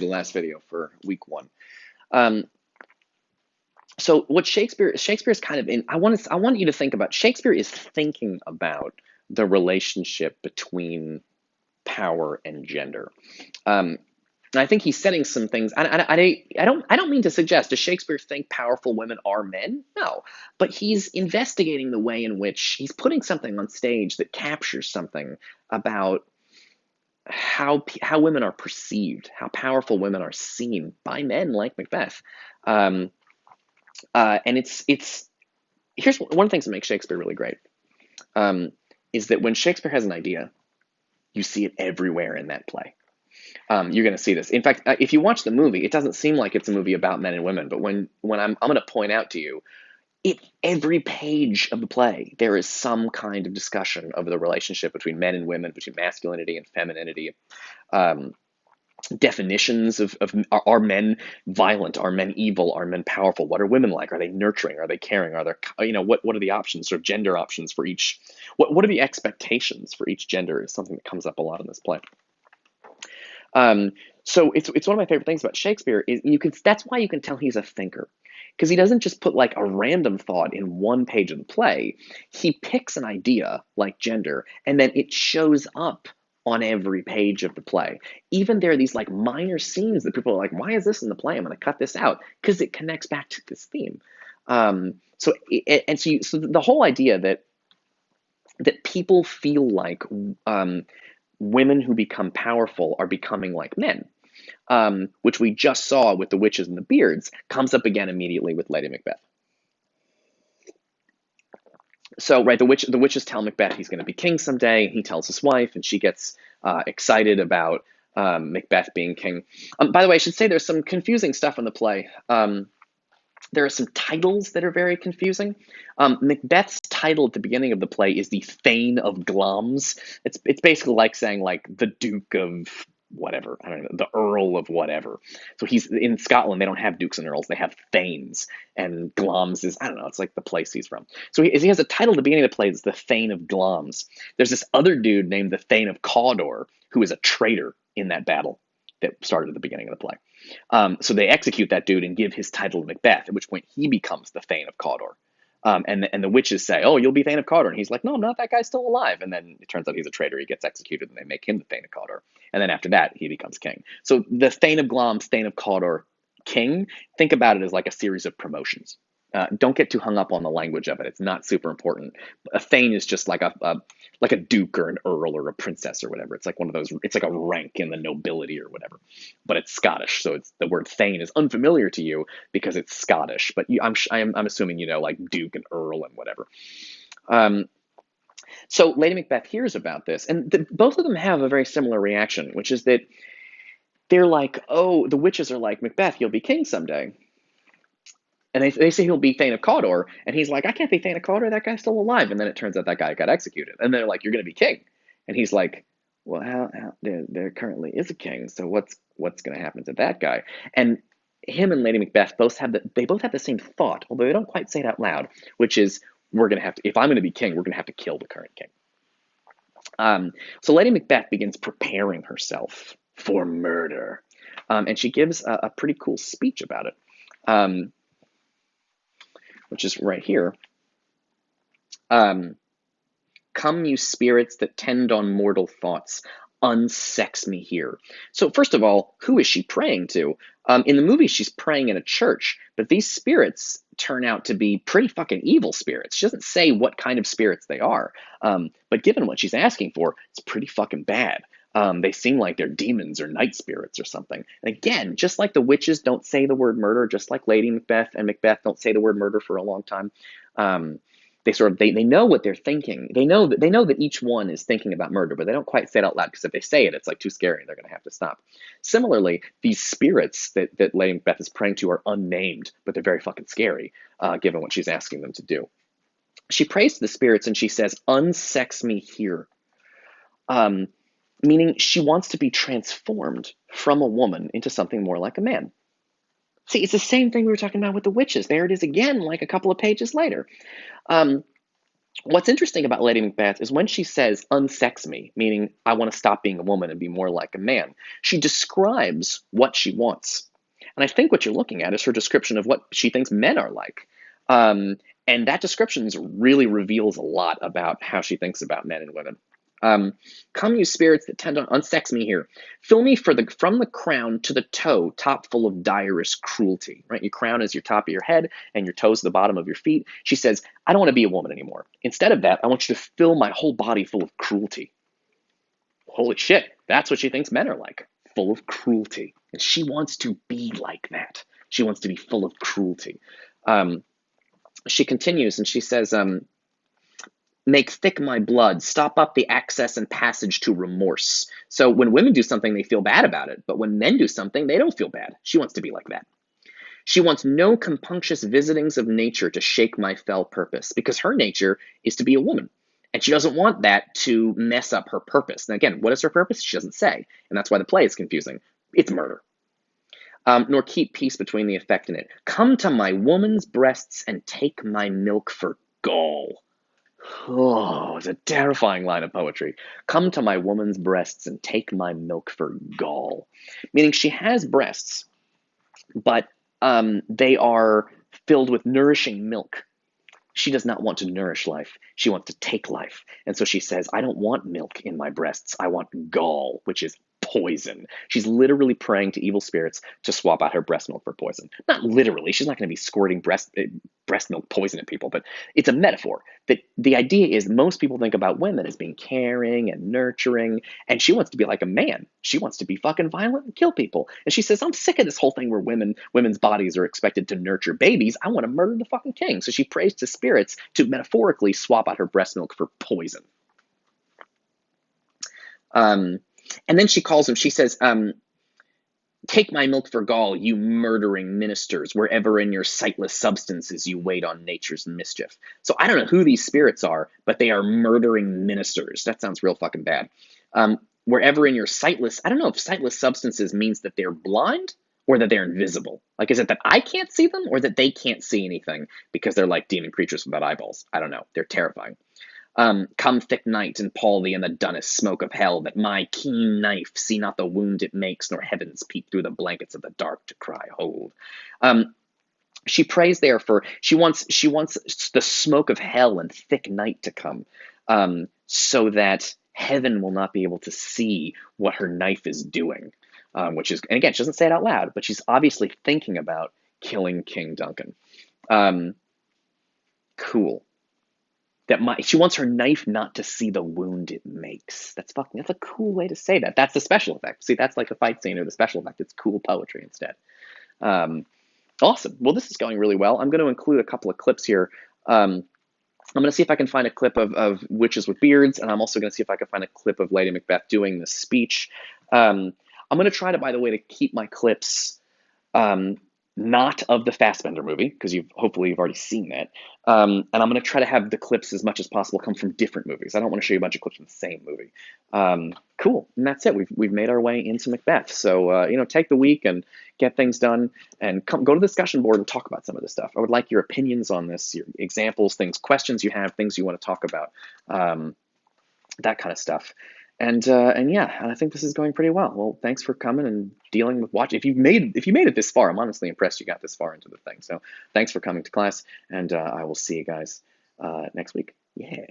the last video for week one. Um, so what Shakespeare's kind of in, I want you to think about, Shakespeare is thinking about the relationship between power and gender. Um, and I think he's setting some things. I don't mean to suggest, does Shakespeare think powerful women are men? No, but he's investigating the way in which he's putting something on stage that captures something about how women are perceived, how powerful women are seen by men like Macbeth. Um, and it's here's one of the things that makes Shakespeare really great, um, is that when Shakespeare has an idea, you see it everywhere in that play. You're going to see this. In fact, if you watch the movie, it doesn't seem like it's a movie about men and women. But when I'm going to point out to you, every page of the play, there is some kind of discussion of the relationship between men and women, between masculinity and femininity. Um, Definitions of are men violent, are men evil, are men powerful, what are women like, are they nurturing, are they caring, are there, what are the options, sort of gender options for each, what are the expectations for each gender is something that comes up a lot in this play. So it's one of my favorite things about Shakespeare is that's why you can tell he's a thinker, because he doesn't just put like a random thought in one page of the play. He picks an idea like gender, and then it shows up on every page of the play. Even there are these like minor scenes that people are like, why is this in the play? I'm going to cut this out because it connects back to this theme. So the whole idea that people feel like women who become powerful are becoming like men, which we just saw with the witches and the beards, comes up again immediately with Lady Macbeth. So, right, the witches tell Macbeth he's going to be king someday, and he tells his wife, and she gets excited about Macbeth being king. By the way, I should say there's some confusing stuff in the play. There are some titles that are very confusing. Macbeth's title at the beginning of the play is the Thane of Glamis. It's basically like saying like the Duke of whatever, I don't know, the Earl of whatever. So he's in Scotland. They don't have dukes and earls. They have thanes, and Glamis is, I don't know, it's like the place he's from. So he has a title at the beginning of the play. It's the Thane of Glamis. There's this other dude named the Thane of Cawdor who is a traitor in that battle that started at the beginning of the play. So they execute that dude and give his title to Macbeth, at which point he becomes the Thane of Cawdor. And the witches say, "Oh, you'll be Thane of Cawdor," and he's like, "No, I'm not. That guy's still alive." And then it turns out he's a traitor. He gets executed, and they make him the Thane of Cawdor. And then after that, he becomes king. So the Thane of Glamis, Thane of Cawdor, king. Think about it as like a series of promotions. Don't get too hung up on the language of it. It's not super important. A Thane is just like a duke or an earl or a princess or whatever. It's like one of those. It's like a rank in the nobility or whatever, but it's Scottish. So it's the word Thane is unfamiliar to you because it's Scottish. But I'm assuming you know like duke and earl and whatever. So Lady Macbeth hears about this, and both of them have a very similar reaction, which is that they're like, "Oh, the witches are like, Macbeth, you'll be king someday." And they say he'll be Thane of Cawdor, and he's like, "I can't be Thane of Cawdor, that guy's still alive." And then it turns out that guy got executed. And they're like, "You're going to be king." And he's like, "Well, how there currently is a king, so what's going to happen to that guy?" And him and Lady Macbeth both have the same thought, although they don't quite say it out loud, which is, we're going to have to, if I'm going to be king, we're going to have to kill the current king. So Lady Macbeth begins preparing herself for murder, and she gives a pretty cool speech about it. Which is right here. Come, you spirits that tend on mortal thoughts, unsex me here. So first of all, who is she praying to? In the movie, she's praying in a church, but these spirits turn out to be pretty fucking evil spirits. She doesn't say what kind of spirits they are, but given what she's asking for, it's pretty fucking bad. They seem like they're demons or night spirits or something. And again, just like the witches don't say the word murder, just like Lady Macbeth and Macbeth don't say the word murder for a long time, they know what they're thinking. They know that each one is thinking about murder, but they don't quite say it out loud, because if they say it, it's like too scary and they're going to have to stop. Similarly, these spirits that Lady Macbeth is praying to are unnamed, but they're very fucking scary, given what she's asking them to do. She prays to the spirits and she says, "Unsex me here." Meaning she wants to be transformed from a woman into something more like a man. See, it's the same thing we were talking about with the witches. There it is again, like a couple of pages later. What's interesting about Lady Macbeth is when she says unsex me, meaning I want to stop being a woman and be more like a man, she describes what she wants. And I think what you're looking at is her description of what she thinks men are like. Um, and that description really reveals a lot about how she thinks about men and women. Um, Come, you spirits that tend to unsex me here. Fill me from the crown to the toe, top full of direst cruelty. Right, your crown is your top of your head, and your toes the bottom of your feet. She says, I don't want to be a woman anymore. Instead of that, I want you to fill my whole body full of cruelty. Holy shit, that's what she thinks men are like, full of cruelty. And she wants to be like that. She wants to be full of cruelty. Um, she continues and she says, make thick my blood, stop up the access and passage to remorse. So when women do something, they feel bad about it. But when men do something, they don't feel bad. She wants to be like that. She wants no compunctious visitings of nature to shake my fell purpose, because her nature is to be a woman. And she doesn't want that to mess up her purpose. And again, what is her purpose? She doesn't say. And that's why the play is confusing. It's murder. Nor keep peace between the affectionate. Come to my woman's breasts and take my milk for gall. Oh, it's a terrifying line of poetry. Come to my woman's breasts and take my milk for gall. Meaning she has breasts, but they are filled with nourishing milk. She does not want to nourish life. She wants to take life. And so she says, I don't want milk in my breasts. I want gall, which is poison. She's literally praying to evil spirits to swap out her breast milk for poison. Not literally. She's not going to be squirting breast milk poison at people, but it's a metaphor. That the idea is most people think about women as being caring and nurturing, and she wants to be like a man. She wants to be fucking violent and kill people. And she says, I'm sick of this whole thing where women's bodies are expected to nurture babies. I want to murder the fucking king. So she prays to spirits to metaphorically swap out her breast milk for poison. And then she calls him, she says, take my milk for gall, you murdering ministers, wherever in your sightless substances you wait on nature's mischief. So I don't know who these spirits are, but they are murdering ministers. That sounds real fucking bad. Wherever in your sightless, I don't know if sightless substances means that they're blind or that they're invisible. Like, is it that I can't see them or that they can't see anything because they're like demon creatures without eyeballs? I don't know. They're terrifying. Come thick night, and pall thee in the dunnest smoke of hell, that my keen knife see not the wound it makes, nor heavens peep through the blankets of the dark to cry hold. She prays there for she wants the smoke of hell and thick night to come, so that heaven will not be able to see what her knife is doing. Which is, and again, she doesn't say it out loud, but she's obviously thinking about killing King Duncan. Cool. She wants her knife not to see the wound it makes. That's a cool way to say that. That's the special effect. See, that's like the fight scene or the special effect. It's cool poetry instead. Awesome. Well, this is going really well. I'm going to include a couple of clips here. I'm going to see if I can find a clip of witches with beards, and I'm also going to see if I can find a clip of Lady Macbeth doing this speech. I'm going to try to, by the way, to keep my clips not of the Fassbender movie, because hopefully you've already seen that. And I'm going to try to have the clips as much as possible come from different movies. I don't want to show you a bunch of clips from the same movie. Cool, and that's it. We've made our way into Macbeth. So take the week and get things done, and go to the discussion board and talk about some of this stuff. I would like your opinions on this, your examples, questions you have, things you want to talk about, that kind of stuff. And yeah, I think this is going pretty well. Well, thanks for coming and dealing with watching. If you made it this far, I'm honestly impressed you got this far into the thing. So thanks for coming to class, and I will see you guys next week. Yeah.